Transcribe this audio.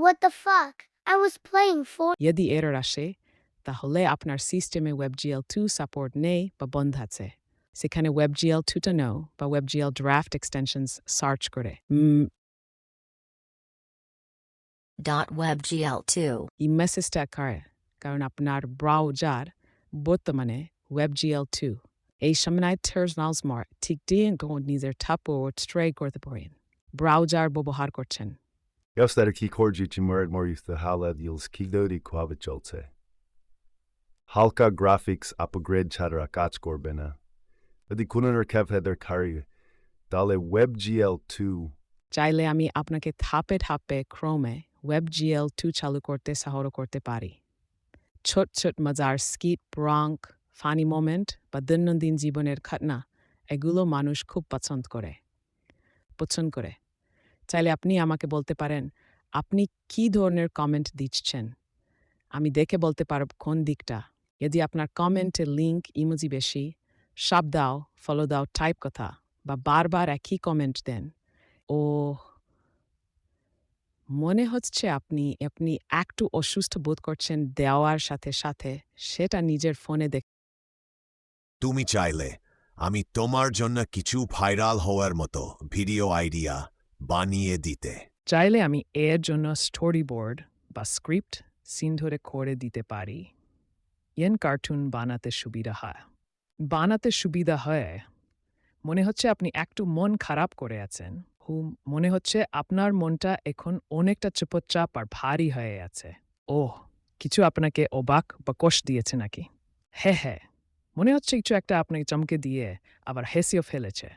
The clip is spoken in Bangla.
What the fuck? I was playing for. যদি এরর আসে তাহলে আপনার সিস্টেমে WebGL2 সাপোর্ট নেই বা বন্ধ আছে। সেখানে WebGL2 to know বা WebGL draft extensions সার্চ করে .webgl2 এই মেসেজটা করে কারণ আপনার ব্রাউজার বর্তমানে WebGL2 এই সময় টার্মিনালসমার ঠিক দিয়ে নিজের সাপোর্ট স্ট্রে করতে পারেন ব্রাউজার ব্যবহার করছেন Jos där kikordji chimurad morista halad yils kigdodi quavicholce. Halka graphics upgrade chadra kach gorbena. But the kunaner kev header kari. Dale WebGL2. চাইলে আমি আপনাকে ধাপে ধাপে ক্রমে WebGL2 চালু করতে সাহায্য করতে পারি ছোট ছোট মজার স্কিট ব্রাঙ্ক ফানি মোমেন্ট বা দৈনন্দিন জীবনের ঘটনা এগুলো মানুষ খুব পছন্দ করে চাইলে আপনি আমাকে বলতে পারেন আপনি কী ধরনের কমেন্ট দিচ্ছেন আমি দেখে বলতে পারব কোন দিকটা যদি আপনার কমেন্টে লিঙ্ক ইমোজি বেশি সাব দাও ফলো দাও টাইপ কথা বা বারবার একই কমেন্ট দেন ও মনে হচ্ছে আপনি একটু অসুস্থ বোধ করছেন দেওয়ার সাথে সাথে সেটা নিজের ফোনে তুমি চাইলে আমি তোমার জন্য কিছু ভাইরাল হওয়ার মতো ভিডিও আইডিয়া বানিয়ে দিতে চাইলে আমি এর জন্য স্টোরি বোর্ড বা স্ক্রিপ্ট সিন ধরে করে দিতে পারি কার্টুন বানাতে সুবিধা হয় মনে হচ্ছে আপনি একটু মন খারাপ করে আছেন মনে হচ্ছে আপনার মনটা এখন অনেকটা চুপচাপ আর ভারী হয়ে আছে ওহ কিছু আপনাকে অবাক বা কষ্ট দিয়েছে নাকি হ্যাঁ মনে হচ্ছে কিছু একটা আপনাকে চমকে দিয়ে আবার হেসেও ফেলেছে